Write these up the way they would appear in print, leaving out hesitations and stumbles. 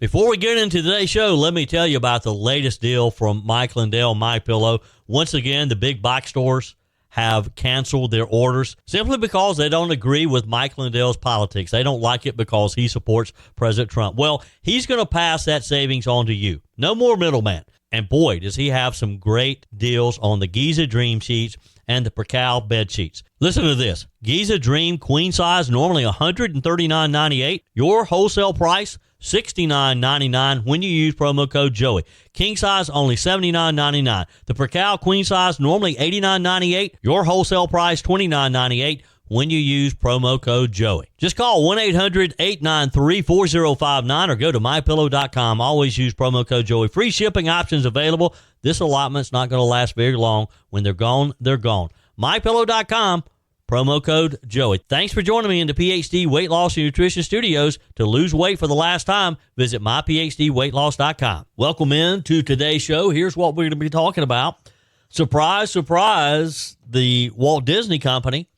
Before we get into today's show, let me tell you about the latest deal from Mike Lindell, MyPillow. Once again, the big box stores have canceled their orders simply because they don't agree with Mike Lindell's politics. They don't like it because he supports President Trump. Well, he's going to pass that savings on to you. No more middleman. And boy, does he have some great deals on the Giza Dream sheets and the Percal bed sheets. Listen to this. Giza Dream queen size, normally $139.98. Your wholesale price, $69.99 when you use promo code Joey. King size, only $79.99. The Percal queen size, normally $89.98. Your wholesale price, $29.98 when you use promo code Joey. Just call 1-800-893-4059 or go to MyPillow.com. Always use promo code Joey. Free shipping options available. This allotment's not going to last very long. When they're gone, they're gone. MyPillow.com, promo code Joey. Thanks for joining me in the PhD Weight Loss and Nutrition Studios. To lose weight for the last time, visit myphdweightloss.com. Welcome in to today's show. Here's what we're going to be talking about. Surprise, surprise, the Walt Disney Company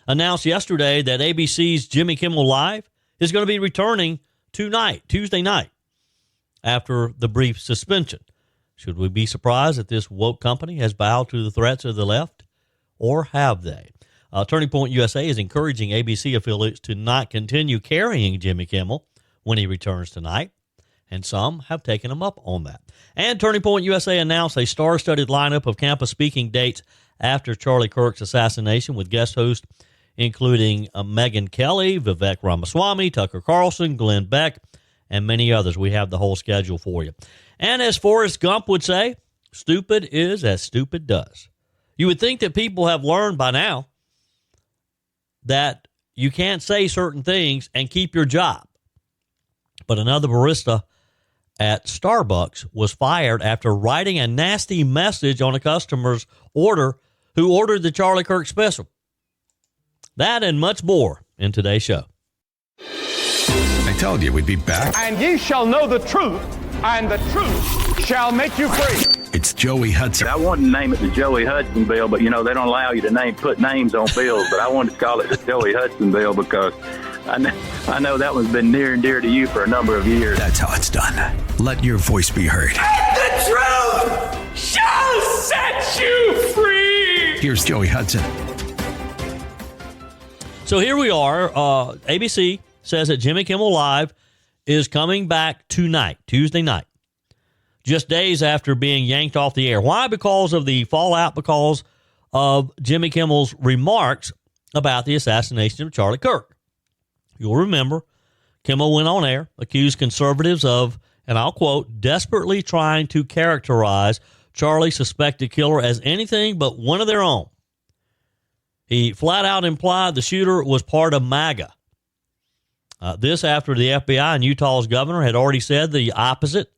announced yesterday that ABC's Jimmy Kimmel Live is going to be returning tonight, Tuesday night, after the brief suspension. Should we be surprised that this woke company has bowed to the threats of the left, or have they? Turning Point USA is encouraging ABC affiliates to not continue carrying Jimmy Kimmel when he returns tonight, and some have taken him up on that. And Turning Point USA announced a star-studded lineup of campus speaking dates after Charlie Kirk's assassination, with guest hosts including Megyn Kelly, Vivek Ramaswamy, Tucker Carlson, Glenn Beck, and many others. We have the whole schedule for you. And as Forrest Gump would say, stupid is as stupid does. You would think that people have learned by now that you can't say certain things and keep your job. But another barista at Starbucks was fired after writing a nasty message on a customer's order who ordered the Charlie Kirk special. That and much more in today's show. I told you we'd be back. And ye shall know the truth, and the truth shall make you free. It's Joey Hudson. I wanted to name it the Joey Hudson bill, but, you know, they don't allow you to put names on bills. But I wanted to call it the Joey Hudson bill because I know that one's been near and dear to you for a number of years. That's how it's done. Let your voice be heard. And the truth shall set you free. Here's Joey Hudson. So here we are. ABC says that Jimmy Kimmel Live is coming back tonight, Tuesday night, just days after being yanked off the air. Why? Because of the fallout, because of Jimmy Kimmel's remarks about the assassination of Charlie Kirk. You'll remember Kimmel went on air, accused conservatives of, and I'll quote, desperately trying to characterize Charlie's suspected killer as anything but one of their own. He flat out implied the shooter was part of MAGA. This after the FBI and Utah's governor had already said the opposite,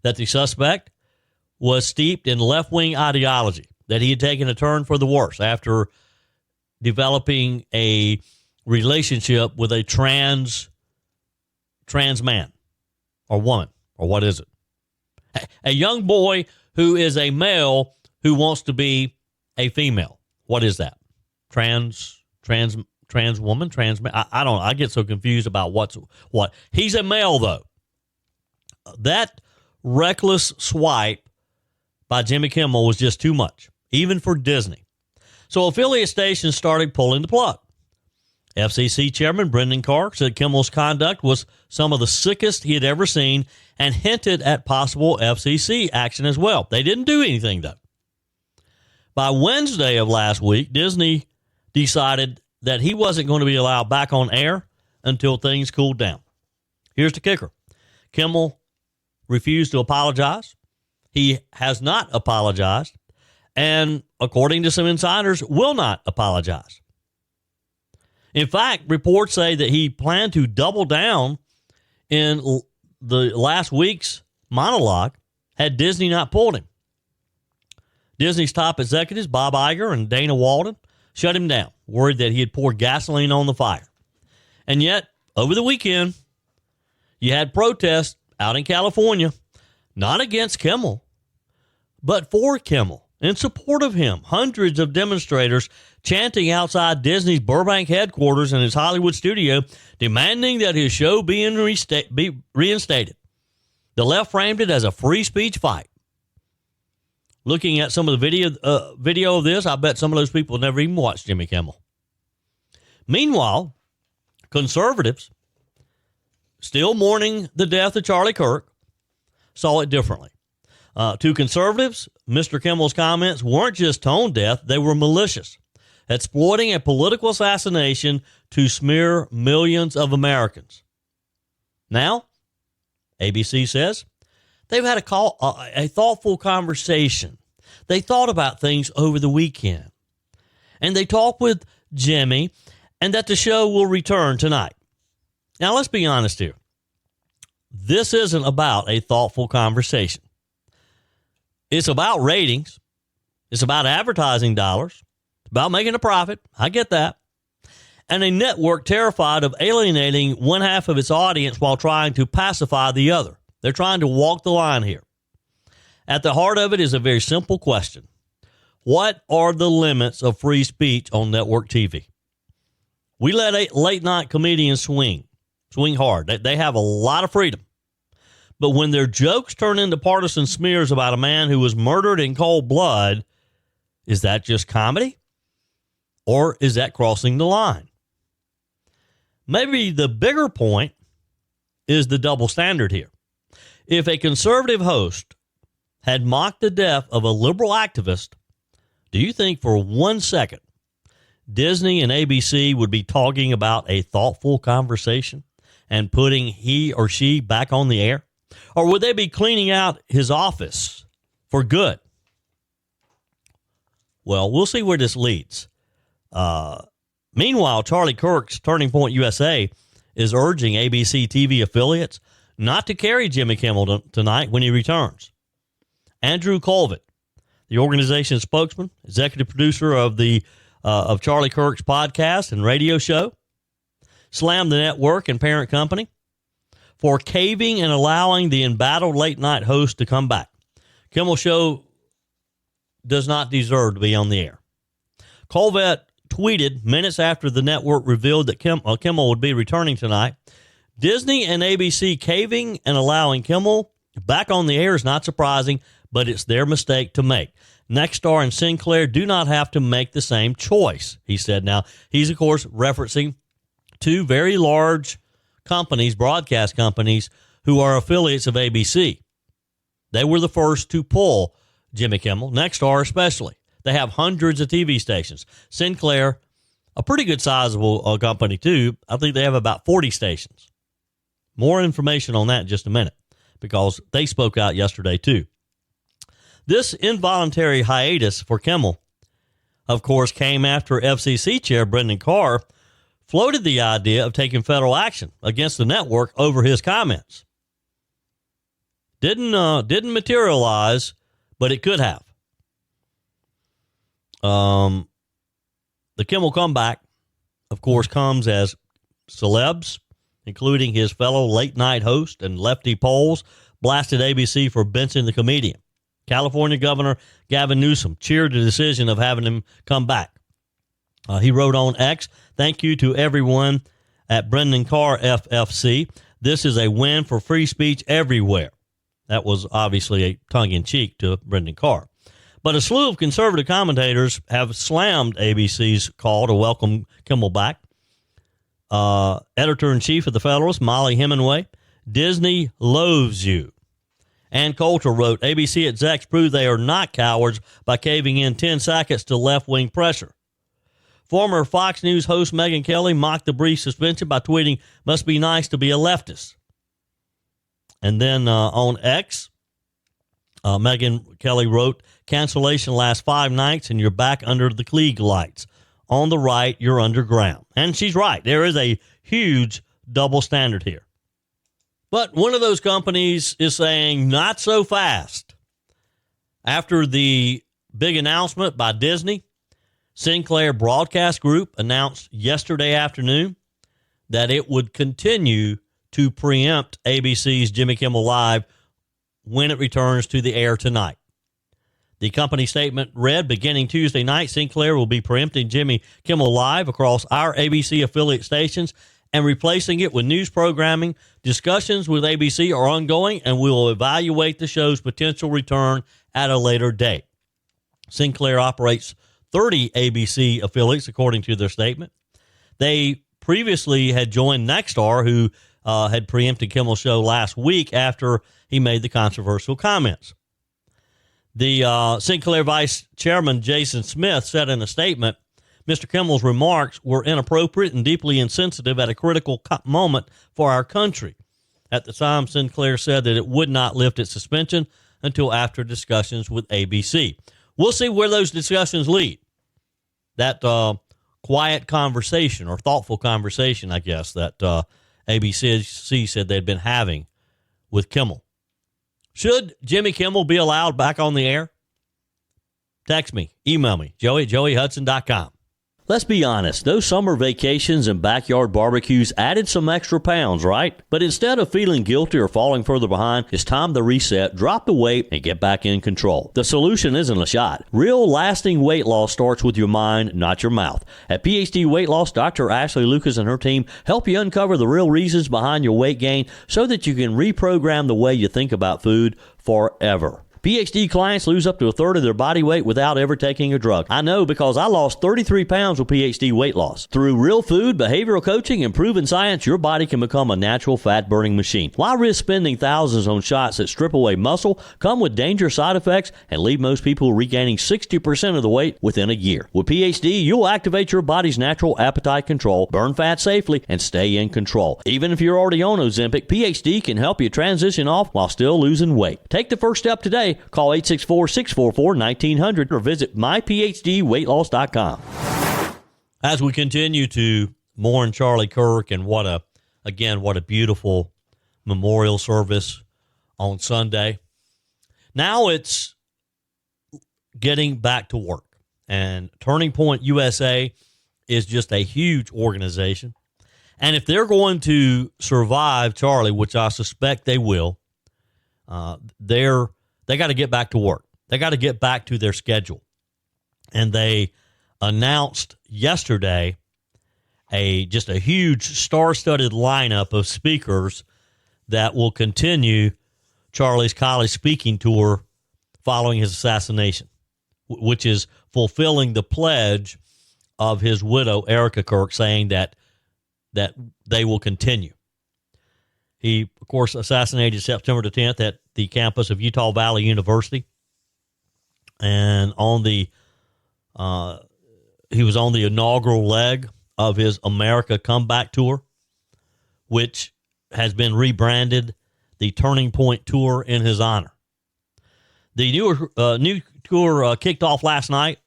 that the suspect was steeped in left-wing ideology, that he had taken a turn for the worse after developing a relationship with a trans man or woman, or what is it? A young boy who is a male who wants to be a female. What is that? Trans woman, trans man. I don't know. I get so confused about what's what. He's a male, though. That reckless swipe by Jimmy Kimmel was just too much, even for Disney. So affiliate stations started pulling the plug. FCC Chairman Brendan Carr said Kimmel's conduct was some of the sickest he had ever seen and hinted at possible FCC action as well. They didn't do anything, though. By Wednesday of last week, Disney decided that he wasn't going to be allowed back on air until things cooled down. Here's the kicker. Kimmel refused to apologize. He has not apologized, and according to some insiders, will not apologize. In fact, reports say that he planned to double down in the last week's monologue had Disney not pulled him. Disney's top executives, Bob Iger and Dana Walden, shut him down, worried that he had poured gasoline on the fire. And yet, over the weekend, you had protests out in California, not against Kimmel, but for Kimmel, in support of him. Hundreds of demonstrators chanting outside Disney's Burbank headquarters and his Hollywood studio, demanding that his show be reinstated. The left framed it as a free speech fight. Looking at some of the video of this, I bet some of those people never even watched Jimmy Kimmel. Meanwhile, conservatives, still mourning the death of Charlie Kirk, saw it differently. To conservatives, Mr. Kimmel's comments weren't just tone deaf, they were malicious, exploiting a political assassination to smear millions of Americans. Now, ABC says, they've had a thoughtful conversation. They thought about things over the weekend. And they talked with Jimmy, and that the show will return tonight. Now, let's be honest here. This isn't about a thoughtful conversation. It's about ratings. It's about advertising dollars. It's about making a profit. I get that. And a network terrified of alienating one half of its audience while trying to pacify the other. They're trying to walk the line here. At the heart of it is a very simple question. What are the limits of free speech on network TV? We let late-night comedians swing hard. They have a lot of freedom. But when their jokes turn into partisan smears about a man who was murdered in cold blood, is that just comedy? Or is that crossing the line? Maybe the bigger point is the double standard here. If a conservative host had mocked the death of a liberal activist, do you think for 1 second Disney and ABC would be talking about a thoughtful conversation and putting he or she back on the air? Or would they be cleaning out his office for good? Well, we'll see where this leads. Meanwhile, Charlie Kirk's Turning Point USA is urging ABC TV affiliates not to carry Jimmy Kimmel tonight when he returns. Andrew Colvett, the organization's spokesman, executive producer of Charlie Kirk's podcast and radio show, slammed the network and parent company for caving and allowing the embattled late-night host to come back. Kimmel Show does not deserve to be on the air. Colvett tweeted minutes after the network revealed that Kimmel would be returning tonight, Disney and ABC caving and allowing Kimmel back on the air is not surprising, but it's their mistake to make. Nexstar and Sinclair do not have to make the same choice, he said. Now, he's, of course, referencing two very large companies, broadcast companies, who are affiliates of ABC. They were the first to pull Jimmy Kimmel, Nexstar especially. They have hundreds of TV stations. Sinclair, a pretty good sizable company, too. I think they have about 40 stations. More information on that in just a minute, because they spoke out yesterday, too. This involuntary hiatus for Kimmel, of course, came after FCC Chair Brendan Carr floated the idea of taking federal action against the network over his comments. Didn't materialize, but it could have. The Kimmel comeback, of course, comes as celebs, including his fellow late-night host and lefty polls, blasted ABC for benching the comedian. California Governor Gavin Newsom cheered the decision of having him come back. He wrote on X, "Thank you to everyone at Brendan Carr FFC. This is a win for free speech everywhere." That was obviously a tongue-in-cheek to Brendan Carr. But a slew of conservative commentators have slammed ABC's call to welcome Kimmel back. Editor-in-chief of the Federalist, Molly Hemingway, "Disney loathes you." Ann Coulter wrote, "ABC execs prove they are not cowards by caving in 10 seconds to left-wing pressure." Former Fox News host Megyn Kelly mocked the brief suspension by tweeting, "Must be nice to be a leftist." And then on X, Megyn Kelly wrote, "Cancellation lasts 5 nights and you're back under the Klieg lights. On the right, you're underground." And she's right. There is a huge double standard here. But one of those companies is saying, not so fast. After the big announcement by Disney, Sinclair Broadcast Group announced yesterday afternoon that it would continue to preempt ABC's Jimmy Kimmel Live when it returns to the air tonight. The company statement read, "Beginning Tuesday night, Sinclair will be preempting Jimmy Kimmel Live across our ABC affiliate stations and replacing it with news programming. Discussions with ABC are ongoing, and we will evaluate the show's potential return at a later date. Sinclair operates 30 ABC affiliates, according to their statement. They previously had joined Nexstar, who had preempted Kimmel's show last week after he made the controversial comments. The Sinclair Vice Chairman Jason Smith said in a statement, Mr. Kimmel's remarks were inappropriate and deeply insensitive at a critical moment for our country. At the time, Sinclair said that it would not lift its suspension until after discussions with ABC. We'll see where those discussions lead. That quiet conversation or thoughtful conversation, I guess, that ABC said they'd been having with Kimmel. Should Jimmy Kimmel be allowed back on the air? Text me, email me, joey@joeyhudson.com. Let's be honest, those summer vacations and backyard barbecues added some extra pounds, right? But instead of feeling guilty or falling further behind, it's time to reset, drop the weight, and get back in control. The solution isn't a shot. Real lasting weight loss starts with your mind, not your mouth. At PhD Weight Loss, Dr. Ashley Lucas and her team help you uncover the real reasons behind your weight gain so that you can reprogram the way you think about food forever. PhD clients lose up to a third of their body weight without ever taking a drug. I know because I lost 33 pounds with PhD weight loss. Through real food, behavioral coaching, and proven science, your body can become a natural fat-burning machine. Why risk spending thousands on shots that strip away muscle, come with dangerous side effects, and leave most people regaining 60% of the weight within a year? With PhD, you'll activate your body's natural appetite control, burn fat safely, and stay in control. Even if you're already on Ozempic, PhD can help you transition off while still losing weight. Take the first step today. Call 864-644-1900 or visit myphdweightloss.com. As we continue to mourn Charlie Kirk, and what a beautiful memorial service on Sunday. Now it's getting back to work. And Turning Point USA is just a huge organization. And if they're going to survive Charlie, which I suspect they will, they got to get back to work. They got to get back to their schedule. And they announced yesterday just a huge star-studded lineup of speakers that will continue Charlie's college speaking tour following his assassination, which is fulfilling the pledge of his widow, Erica Kirk, saying that they will continue. He, of course, assassinated September the 10th at the campus of Utah Valley University. And he was on the inaugural leg of his America Comeback Tour, which has been rebranded the Turning Point Tour in his honor. The new tour kicked off last night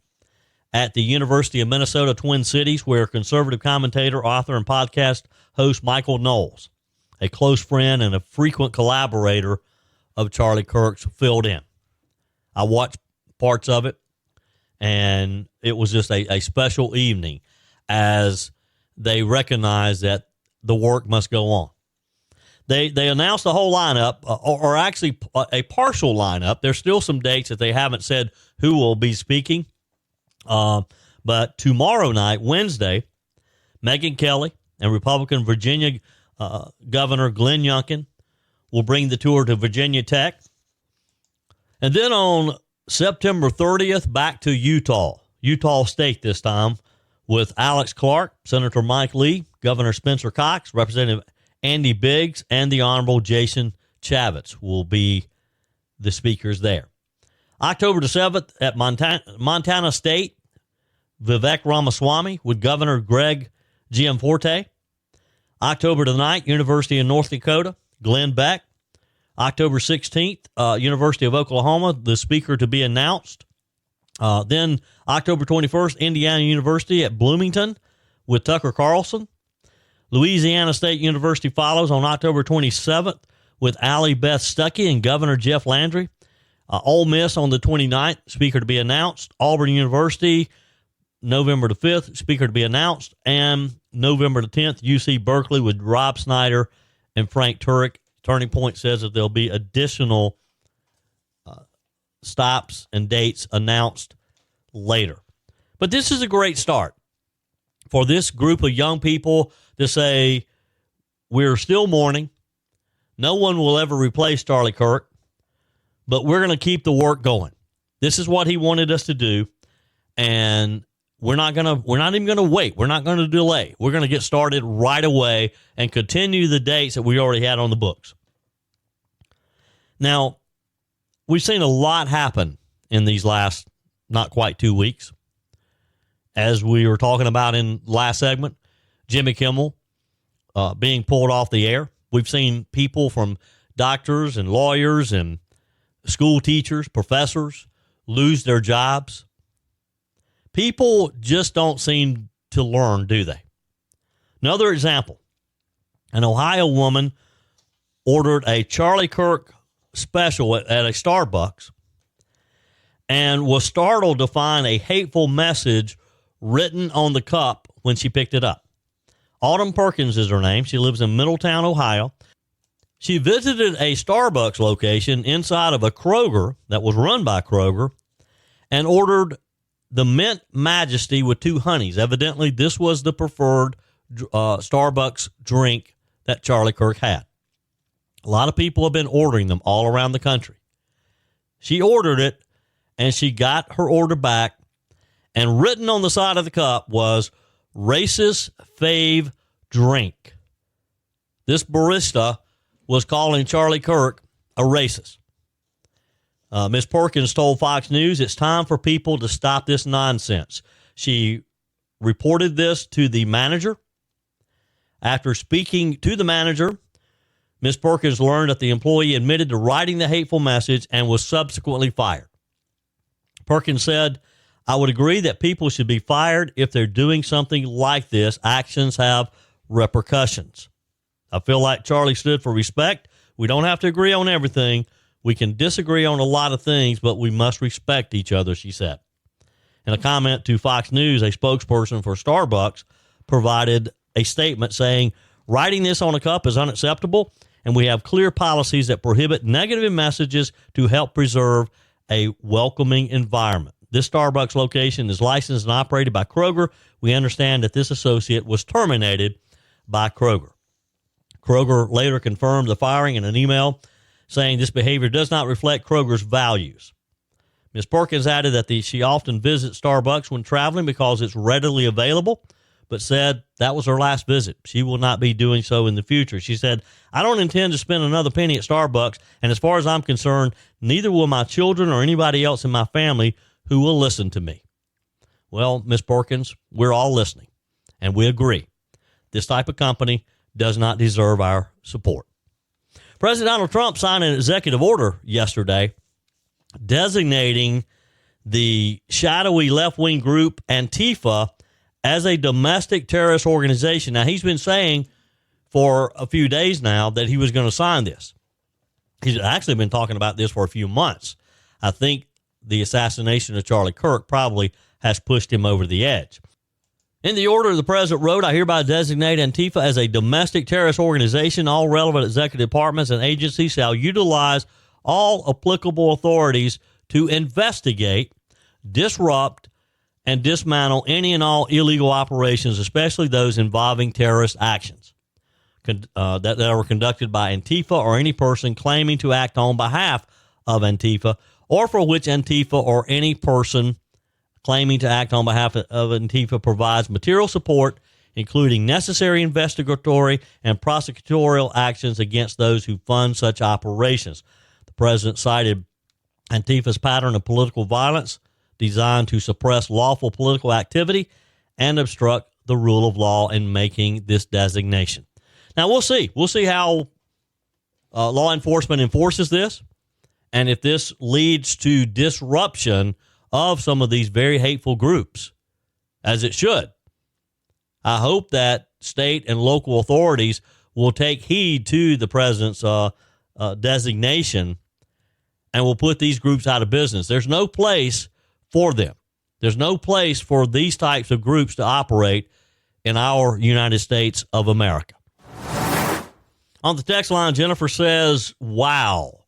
at the University of Minnesota Twin Cities, where conservative commentator, author, and podcast host Michael Knowles, a close friend and a frequent collaborator of Charlie Kirk's, filled in. I watched parts of it, and it was just a special evening as they recognized that the work must go on. They announced the whole lineup, or actually a partial lineup. There's still some dates that they haven't said who will be speaking. But tomorrow night, Wednesday, Megyn Kelly and Republican Virginia Governor Glenn Youngkin will bring the tour to Virginia Tech. And then on September 30th, back to Utah State this time, with Alex Clark, Senator Mike Lee, Governor Spencer Cox, Representative Andy Biggs, and the Honorable Jason Chaffetz will be the speakers there. October the 7th at Montana State, Vivek Ramaswamy with Governor Greg Gianforte. October the 9th, University of North Dakota, Glenn Beck. October 16th, University of Oklahoma, the speaker to be announced. Then October 21st, Indiana University at Bloomington with Tucker Carlson. Louisiana State University follows on October 27th with Allie, Beth, Stuckey, and Governor Jeff Landry. Ole Miss on the 29th, speaker to be announced. Auburn University, November the 5th, speaker to be announced. And November the 10th, UC Berkeley with Rob Schneider and Frank Turek. Turning Point says that there'll be additional stops and dates announced later. But this is a great start for this group of young people to say, we're still mourning. No one will ever replace Charlie Kirk, but we're going to keep the work going. This is what he wanted us to do, and we're not even going to wait. We're not going to delay. We're going to get started right away and continue the dates that we already had on the books. Now, we've seen a lot happen in these last not quite 2 weeks. As we were talking about in last segment, Jimmy Kimmel being pulled off the air. We've seen people from doctors and lawyers and school teachers, professors lose their jobs. People just don't seem to learn, do they? Another example, an Ohio woman ordered a Charlie Kirk special at a Starbucks and was startled to find a hateful message written on the cup when she picked it up. Autumn Perkins is her name. She lives in Middletown, Ohio. She visited a Starbucks location inside of a Kroger that was run by Kroger and ordered the Mint Majesty with 2 honeys. Evidently, this was the preferred Starbucks drink that Charlie Kirk had. A lot of people have been ordering them all around the country. She ordered it, and she got her order back, and written on the side of the cup was racist fave drink. This barista was calling Charlie Kirk a racist. Ms. Perkins told Fox News, it's time for people to stop this nonsense. She reported this to the manager. After speaking to the manager, Ms. Perkins learned that the employee admitted to writing the hateful message and was subsequently fired. Perkins said, I would agree that people should be fired if they're doing something like this. Actions have repercussions. I feel like Charlie stood for respect. We don't have to agree on everything. We can disagree on a lot of things, but we must respect each other, she said. In a comment to Fox News, a spokesperson for Starbucks provided a statement saying, writing this on a cup is unacceptable, and we have clear policies that prohibit negative messages to help preserve a welcoming environment. This Starbucks location is licensed and operated by Kroger. We understand that this associate was terminated by Kroger. Kroger later confirmed the firing in an email, saying this behavior does not reflect Kroger's values. Ms. Perkins added that she often visits Starbucks when traveling because it's readily available, but said that was her last visit. She will not be doing so in the future. She said, I don't intend to spend another penny at Starbucks, and as far as I'm concerned, neither will my children or anybody else in my family who will listen to me. Well, Ms. Perkins, we're all listening, and we agree. This type of company does not deserve our support. President Donald Trump signed an executive order yesterday designating the shadowy left-wing group Antifa as a domestic terrorist organization. Now, he's been saying for a few days now that he was going to sign this. He's actually been talking about this for a few months. I think the assassination of Charlie Kirk probably has pushed him over the edge. In the order, the president wrote, I hereby designate Antifa as a domestic terrorist organization. All relevant executive departments and agencies shall utilize all applicable authorities to investigate, disrupt, and dismantle any and all illegal operations, especially those involving terrorist actions that were conducted by Antifa or any person claiming to act on behalf of Antifa, or for which Antifa or any person claiming to act on behalf of Antifa provides material support, including necessary investigatory and prosecutorial actions against those who fund such operations. The president cited Antifa's pattern of political violence designed to suppress lawful political activity and obstruct the rule of law in making this designation. Now, we'll see. We'll see how law enforcement enforces this, and if this leads to disruption of some of these very hateful groups, as it should. I hope that state and local authorities will take heed to the president's designation and will put these groups out of business. There's no place for them. There's no place for these types of groups to operate in our United States of America. On the text line, Jennifer says, wow.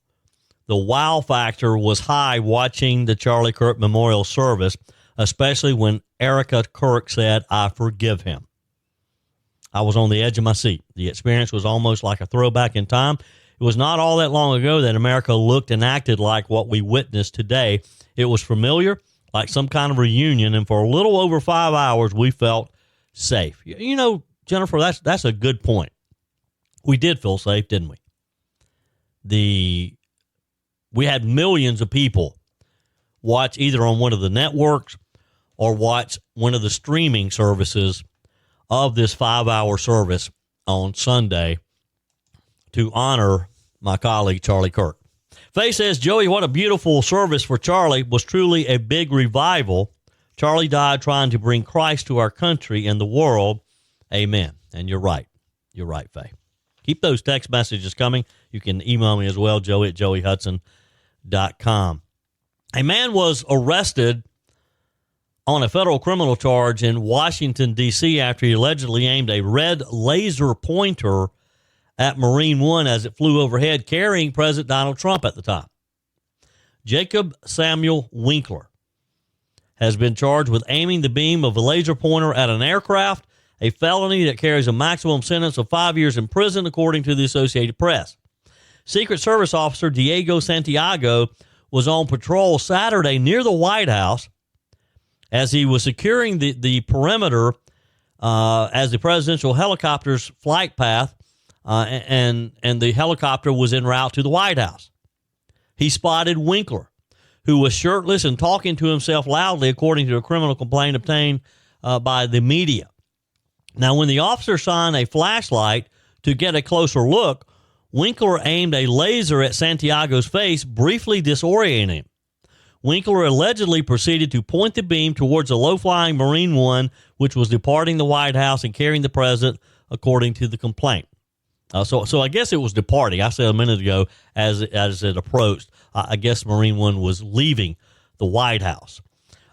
The wow factor was high watching the Charlie Kirk memorial service, especially when Erica Kirk said, I forgive him. I was on the edge of my seat. The experience was almost like a throwback in time. It was not all that long ago that America looked and acted like what we witnessed today. It was familiar, like some kind of reunion, and for a little over 5 hours, we felt safe. You know, Jennifer, that's a good point. We did feel safe, didn't we? We had millions of people watch either on one of the networks or watch one of the streaming services of this 5-hour service on Sunday to honor my colleague, Charlie Kirk. Faye says, Joey, what a beautiful service for Charlie. Was truly a big revival. Charlie died trying to bring Christ to our country and the world. Amen. And you're right. You're right, Faye. Keep those text messages coming. You can email me as well, Joey at joeyhudson.com. A man was arrested on a federal criminal charge in Washington, D.C. after he allegedly aimed a red laser pointer at Marine One as it flew overhead, carrying President Donald Trump at the time. Jacob Samuel Winkler has been charged with aiming the beam of a laser pointer at an aircraft, a felony that carries a maximum sentence of 5 years in prison, according to the Associated Press. Secret Service Officer Diego Santiago was on patrol Saturday near the White House as he was securing the perimeter as the presidential helicopter's flight path, and the helicopter was en route to the White House. He spotted Winkler, who was shirtless and talking to himself loudly, according to a criminal complaint obtained by the media. Now, when the officer shined a flashlight to get a closer look, Winkler aimed a laser at Santiago's face, briefly disorienting him. Winkler allegedly proceeded to point the beam towards a low-flying Marine One, which was departing the White House and carrying the president, according to the complaint. So I guess it was departing. I said a minute ago as it approached. I guess Marine One was leaving the White House.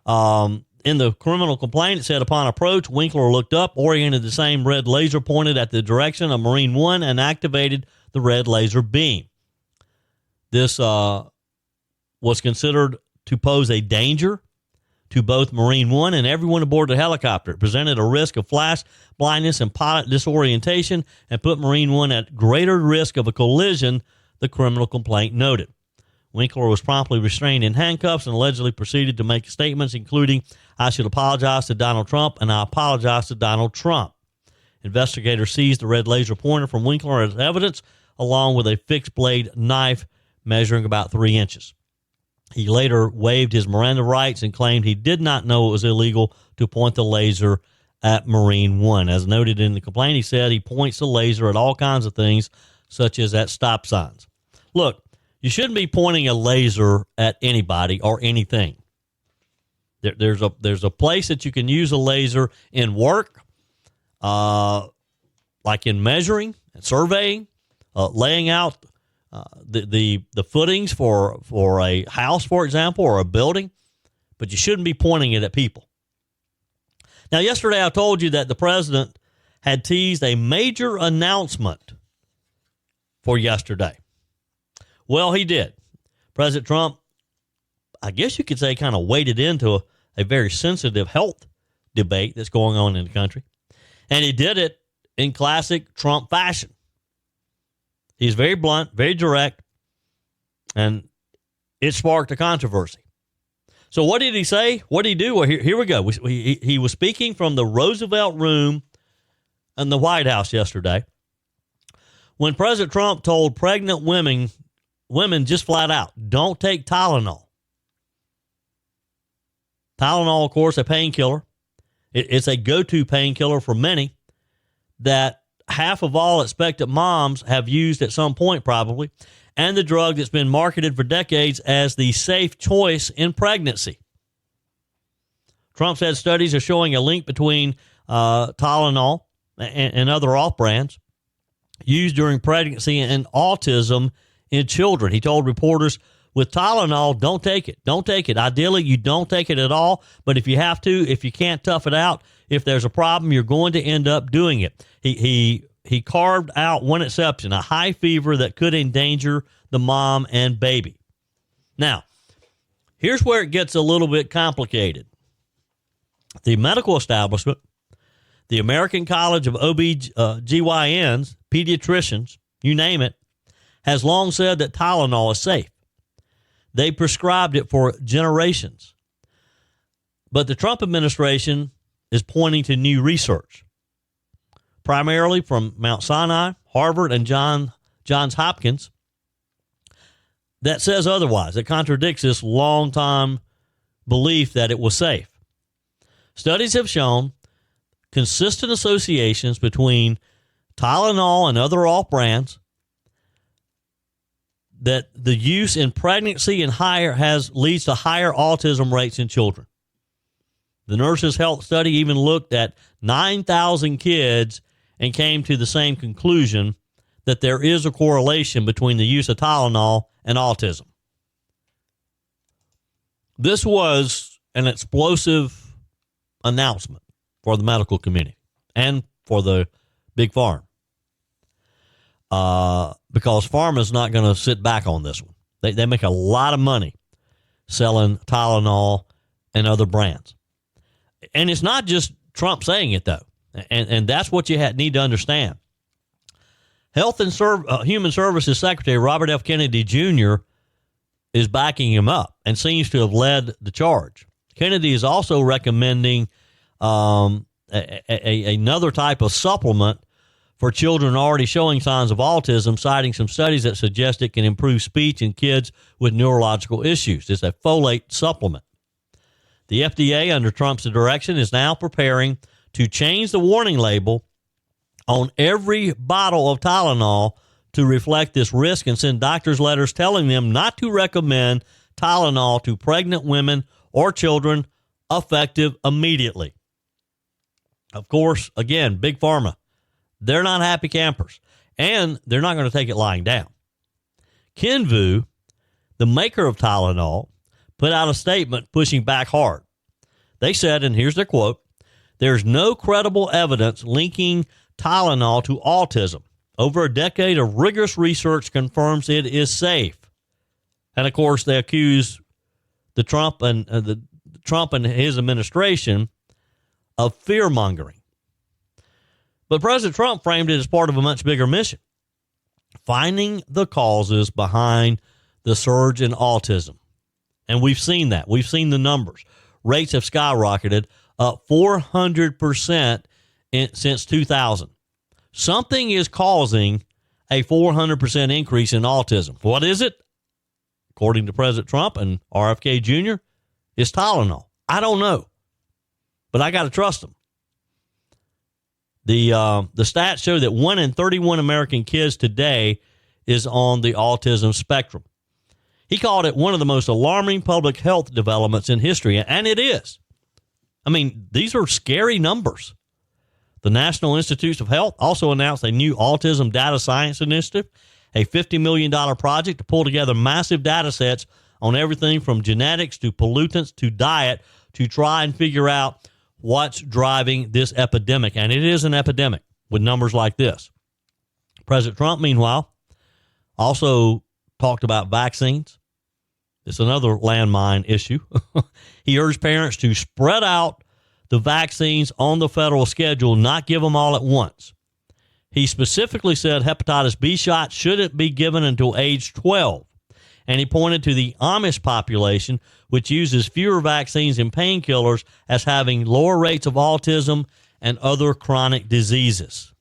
In the criminal complaint, it said upon approach, Winkler looked up, oriented the same red laser pointed at the direction of Marine One, and activated the red laser beam. This was considered to pose a danger to both Marine One and everyone aboard the helicopter. It presented a risk of flash blindness and pilot disorientation and put Marine One at greater risk of a collision, the criminal complaint noted. Winkler was promptly restrained in handcuffs and allegedly proceeded to make statements, including, I should apologize to Donald Trump, and I apologize to Donald Trump. Investigators seized the red laser pointer from Winkler as evidence, along with a fixed-blade knife measuring about 3 inches. He later waived his Miranda rights and claimed he did not know it was illegal to point the laser at Marine One. As noted in the complaint, he said he points the laser at all kinds of things, such as at stop signs. Look, you shouldn't be pointing a laser at anybody or anything. There's a place that you can use a laser in work, like in measuring and surveying, laying out the footings for a house, for example, or a building, but you shouldn't be pointing it at people. Now, yesterday I told you that the president had teased a major announcement for yesterday. Well, he did. President Trump, I guess you could say, kind of waded into a very sensitive health debate that's going on in the country. And he did it in classic Trump fashion. He's very blunt, very direct, and it sparked a controversy. So what did he say? What did he do? Well, here we go. He was speaking from the Roosevelt Room in the White House yesterday when President Trump told pregnant women just flat out, don't take Tylenol. Tylenol, of course, a painkiller. It's a go-to painkiller for many that half of all expectant moms have used at some point probably, and the drug that's been marketed for decades as the safe choice in pregnancy. Trump said studies are showing a link between Tylenol and other off-brands used during pregnancy and autism in children. He told reporters, with Tylenol, don't take it. Don't take it. Ideally, you don't take it at all. But if you have to, if you can't tough it out, if there's a problem, you're going to end up doing it. He carved out one exception, a high fever that could endanger the mom and baby. Now, here's where it gets a little bit complicated. The medical establishment, The American College of GYNs, pediatricians, you name it, has long said that Tylenol is safe. They prescribed it for generations. But the Trump administration is pointing to new research, primarily from Mount Sinai, Harvard, and Johns Hopkins, that says otherwise. It contradicts this long-time belief that it was safe. Studies have shown consistent associations between Tylenol and other off brands, that the use in pregnancy and leads to higher autism rates in children. The Nurses' Health Study even looked at 9,000 kids and came to the same conclusion that there is a correlation between the use of Tylenol and autism. This was an explosive announcement for the medical community and for the big farm. Because pharma's not going to sit back on this one. They make a lot of money selling Tylenol and other brands. And it's not just Trump saying it, though. And that's what you need to understand. Health and Human Services Secretary Robert F. Kennedy Jr. is backing him up and seems to have led the charge. Kennedy is also recommending another type of supplement for children already showing signs of autism, citing some studies that suggest it can improve speech in kids with neurological issues. It's a folate supplement. The FDA, under Trump's direction, is now preparing to change the warning label on every bottle of Tylenol to reflect this risk and send doctors letters telling them not to recommend Tylenol to pregnant women or children, effective immediately. Of course, again, Big Pharma, they're not happy campers, and they're not going to take it lying down. Kenvue, the maker of Tylenol, put out a statement pushing back hard. They said, and here's their quote, "There's no credible evidence linking Tylenol to autism. Over a decade of rigorous research confirms it is safe." And of course, they accuse the Trump and his administration of fear mongering. But President Trump framed it as part of a much bigger mission, finding the causes behind the surge in autism. And we've seen that. We've seen the numbers. Rates have skyrocketed up 400% since 2000. Something is causing a 400% increase in autism. What is it? According to President Trump and RFK Jr., it's Tylenol. I don't know, but I got to trust them. The stats show that 1 in 31 American kids today is on the autism spectrum. He called it one of the most alarming public health developments in history, and it is. I mean, these are scary numbers. The National Institutes of Health also announced a new autism data science initiative, a $50 million project to pull together massive data sets on everything from genetics to pollutants to diet to try and figure out what's driving this epidemic. And it is an epidemic with numbers like this. President Trump, meanwhile, also talked about vaccines. It's another landmine issue. He urged parents to spread out the vaccines on the federal schedule, not give them all at once. He specifically said hepatitis B shots shouldn't be given until age 12. And he pointed to the Amish population, which uses fewer vaccines and painkillers, as having lower rates of autism and other chronic diseases.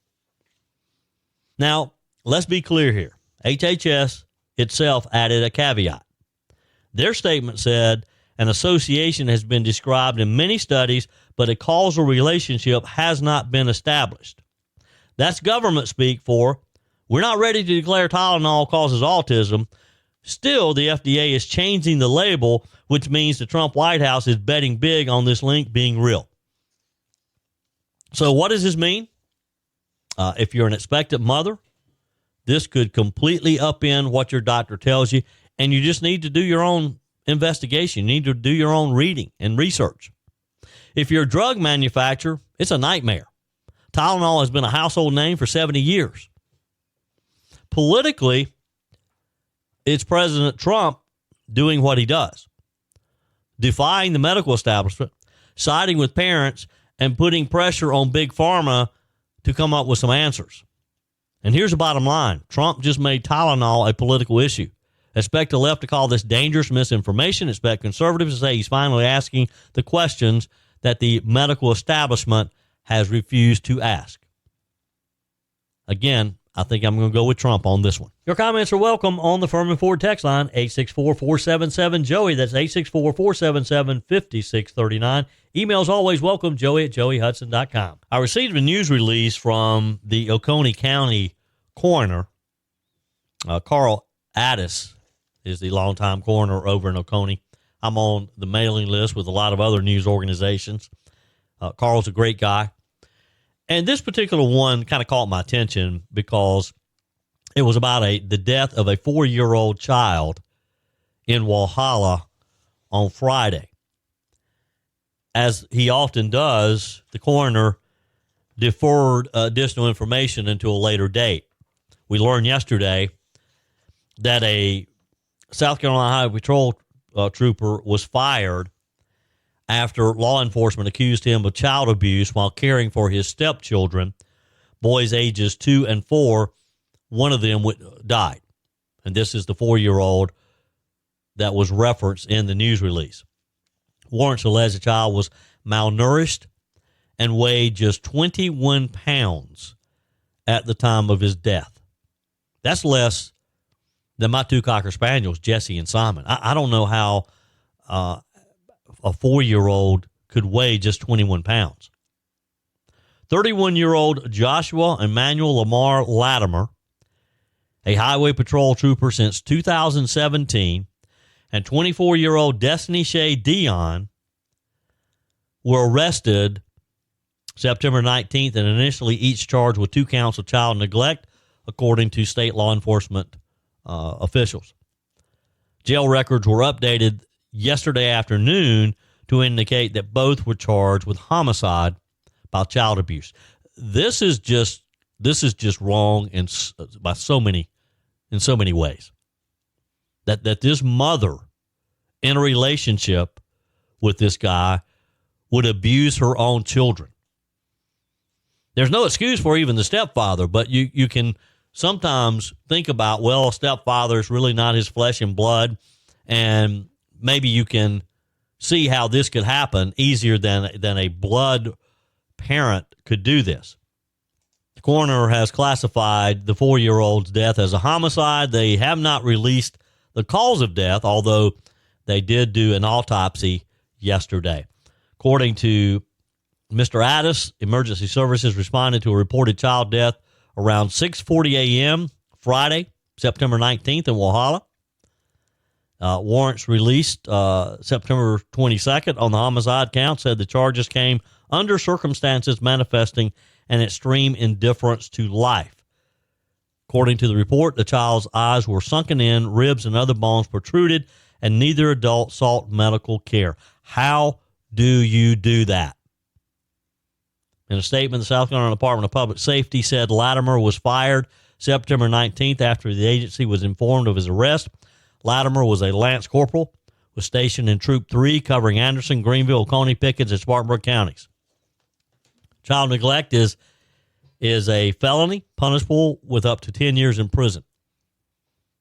Now, let's be clear here. HHS itself added a caveat. Their statement said an association has been described in many studies, but a causal relationship has not been established. That's government speak for, we're not ready to declare Tylenol causes autism. Still, the FDA is changing the label, which means the Trump White House is betting big on this link being real. So what does this mean? If you're an expectant mother, this could completely upend what your doctor tells you, and you just need to do your own investigation. You need to do your own reading and research. If you're a drug manufacturer, it's a nightmare. Tylenol has been a household name for 70 years. Politically, it's President Trump doing what he does, defying the medical establishment, siding with parents, and putting pressure on Big Pharma to come up with some answers. And here's the bottom line. Trump just made Tylenol a political issue. Expect the left to call this dangerous misinformation. Expect conservatives to say he's finally asking the questions that the medical establishment has refused to ask. Again, I think I'm going to go with Trump on this one. Your comments are welcome on the Furman Ford text line, 864-477-JOEY. That's 864-477-5639. Emails always welcome, joey@joeyhudson.com. I received a news release from the Oconee County coroner. Carl Addis is the longtime coroner over in Oconee. I'm on the mailing list with a lot of other news organizations. Carl's a great guy. And this particular one kind of caught my attention because it was about the death of a 4-year-old child in Walhalla on Friday. As he often does, the coroner deferred additional information until a later date. We learned yesterday that a South Carolina Highway Patrol trooper was fired after law enforcement accused him of child abuse while caring for his stepchildren, boys ages 2 and 4. One of them died. And this is the 4-year-old that was referenced in the news release. Warrants allege the child was malnourished and weighed just 21 pounds at the time of his death. That's less than my 2 Cocker Spaniels, Jesse and Simon. I don't know how a 4-year-old could weigh just 21 pounds. 31-year-old Joshua Emmanuel Lamar Latimer, a highway patrol trooper since 2017, and 24-year-old Destiny Shea Dion were arrested September 19th and initially each charged with 2 counts of child neglect, according to state law enforcement officials. Jail records were updated yesterday afternoon to indicate that both were charged with homicide by child abuse. This is just wrong in so many ways. That this mother in a relationship with this guy would abuse her own children. There's no excuse for even the stepfather, but you can sometimes think about, well, a stepfather is really not his flesh and blood, and maybe you can see how this could happen easier than a blood parent could do this. The coroner has classified the 4-year-old's death as a homicide. They have not released the cause of death, although they did do an autopsy yesterday. According to Mr. Addis, emergency services responded to a reported child death around 6:40 a.m. Friday, September 19th in Walhalla. Warrants released September 22nd on the homicide count said the charges came under circumstances manifesting an extreme indifference to life. According to the report, the child's eyes were sunken in, ribs and other bones protruded, and neither adult sought medical care. How do you do that? In a statement, the South Carolina Department of Public Safety said Latimer was fired September 19th after the agency was informed of his arrest. Latimer was a Lance Corporal, was stationed in Troop 3, covering Anderson, Greenville, Oconee, Pickens, and Spartanburg counties. Child neglect is a felony punishable with up to 10 years in prison.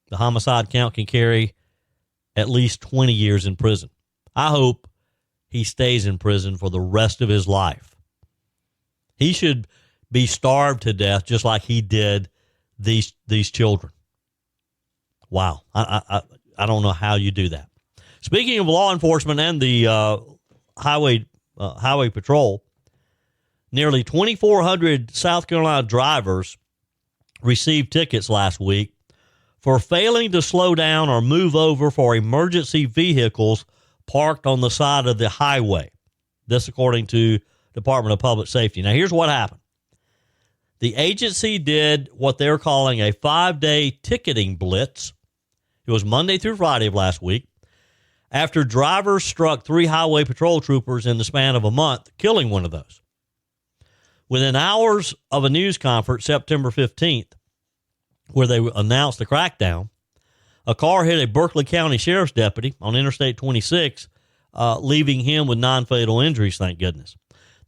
The homicide count can carry at least 20 years in prison. I hope he stays in prison for the rest of his life. He should be starved to death just like he did these children. Wow. I don't know how you do that. Speaking of law enforcement and the highway patrol, nearly 2,400 South Carolina drivers received tickets last week for failing to slow down or move over for emergency vehicles parked on the side of the highway. This according to Department of Public Safety. Now, here's what happened. The agency did what they're calling a 5-day ticketing blitz. It was Monday through Friday of last week, after drivers struck 3 highway patrol troopers in the span of a month, killing one of those. Within hours of a news conference, September 15th, where they announced the crackdown, a car hit a Berkeley County Sheriff's deputy on Interstate 26, leaving him with non-fatal injuries, thank goodness.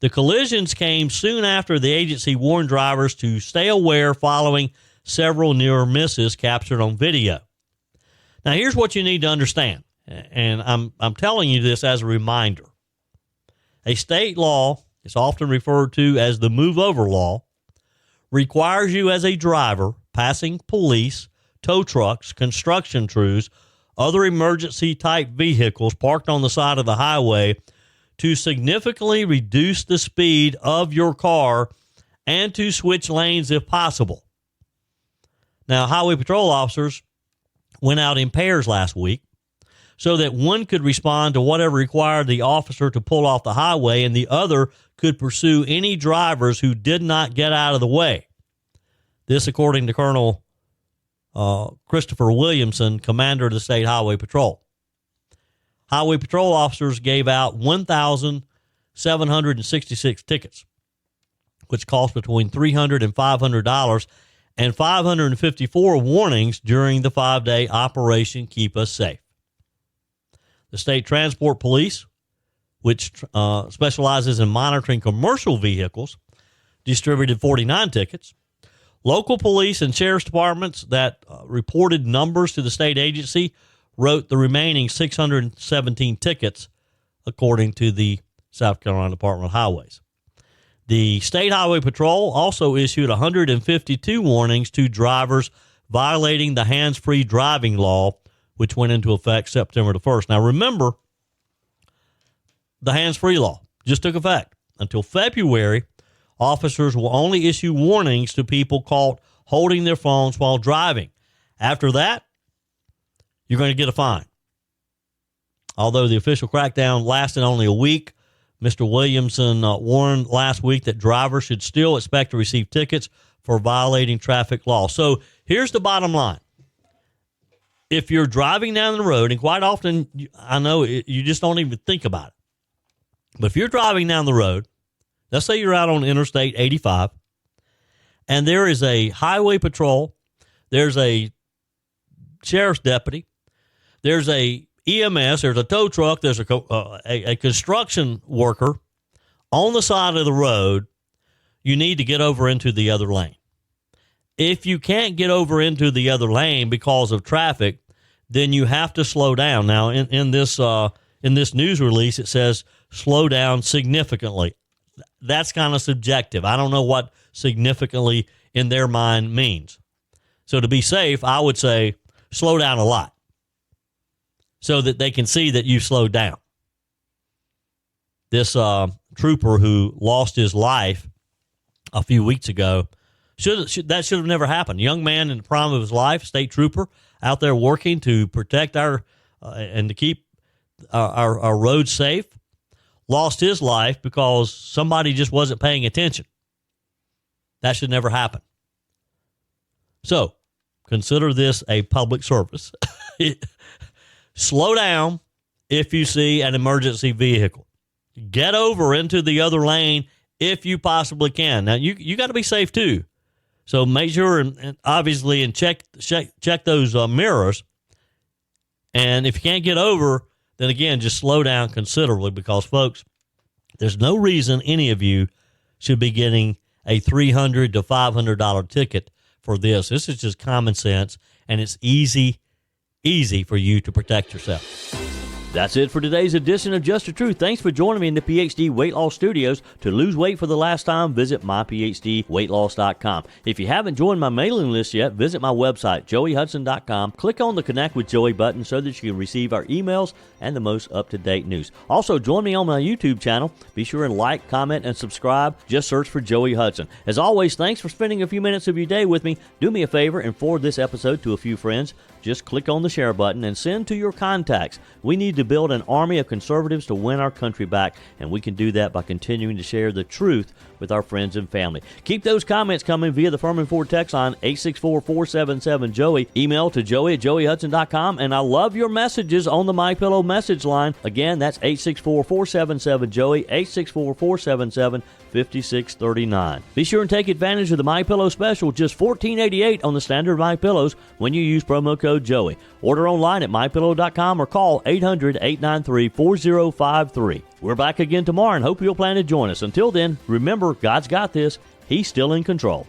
The collisions came soon after the agency warned drivers to stay aware following several near misses captured on video. Now, here's what you need to understand, and I'm telling you this as a reminder. A state law, it's often referred to as the move-over law, requires you as a driver passing police, tow trucks, construction crews, other emergency-type vehicles parked on the side of the highway to significantly reduce the speed of your car and to switch lanes if possible. Now, highway patrol officers went out in pairs last week so that one could respond to whatever required the officer to pull off the highway and the other could pursue any drivers who did not get out of the way. This, according to Colonel Christopher Williamson, commander of the State Highway Patrol. Highway patrol officers gave out 1,766 tickets, which cost between $300 and $500, and 554 warnings during the 5-day Operation Keep Us Safe. The State Transport Police, which specializes in monitoring commercial vehicles, distributed 49 tickets. Local police and sheriff's departments that reported numbers to the state agency wrote the remaining 617 tickets, according to the South Carolina Department of Highways. The State Highway Patrol also issued 152 warnings to drivers violating the hands-free driving law, which went into effect September the 1st. Now, remember, the hands-free law just took effect. Until February, officers will only issue warnings to people caught holding their phones while driving. After that, you're going to get a fine. Although the official crackdown lasted only a week, Mr. Williamson warned last week that drivers should still expect to receive tickets for violating traffic law. So here's the bottom line. If you're driving down the road, and quite often, I know you just don't even think about it, but if you're driving down the road, let's say you're out on Interstate 85, and there is a highway patrol, there's a sheriff's deputy, there's a EMS, there's a tow truck, there's a construction worker on the side of the road, you need to get over into the other lane. If you can't get over into the other lane because of traffic, then you have to slow down. Now, in this news release, it says slow down significantly. That's kind of subjective. I don't know what significantly in their mind means. So to be safe, I would say slow down a lot so that they can see that you slowed down. This trooper who lost his life a few weeks ago, that should have never happened. Young man in the prime of his life, state trooper, out there working to protect our and to keep our roads safe, lost his life because somebody just wasn't paying attention. That should never happen. So consider this a public service. Slow down if you see an emergency vehicle. Get over into the other lane if you possibly can. Now, you got to be safe too. So make sure and obviously and check those mirrors. And if you can't get over, then again, just slow down considerably because, folks, there's no reason any of you should be getting a $300 to $500 ticket for this. This is just common sense, and it's easy for you to protect yourself. That's it for today's edition of Just the Truth. Thanks for joining me in the PhD Weight Loss Studios. To lose weight for the last time, visit myphdweightloss.com. If you haven't joined my mailing list yet, visit my website, joeyhudson.com. Click on the Connect with Joey button so that you can receive our emails and the most up-to-date news. Also, join me on my YouTube channel. Be sure and like, comment, and subscribe. Just search for Joey Hudson. As always, thanks for spending a few minutes of your day with me. Do me a favor and forward this episode to a few friends. Just click on the share button and send to your contacts. We need to build an army of conservatives to win our country back, and we can do that by continuing to share the truth with our friends and family. Keep those comments coming via the Furman Ford text line 864-477-JOEY. Email to joey@joeyhudson.com. And I love your messages on the MyPillow message line. Again, that's 864-477-JOEY, 864-477-5639. Be sure and take advantage of the MyPillow special, just $14.88 on the standard MyPillows when you use promo code Joey. Order online at MyPillow.com or call 800-893-4053. We're back again tomorrow and hope you'll plan to join us. Until then, remember, God's got this. He's still in control.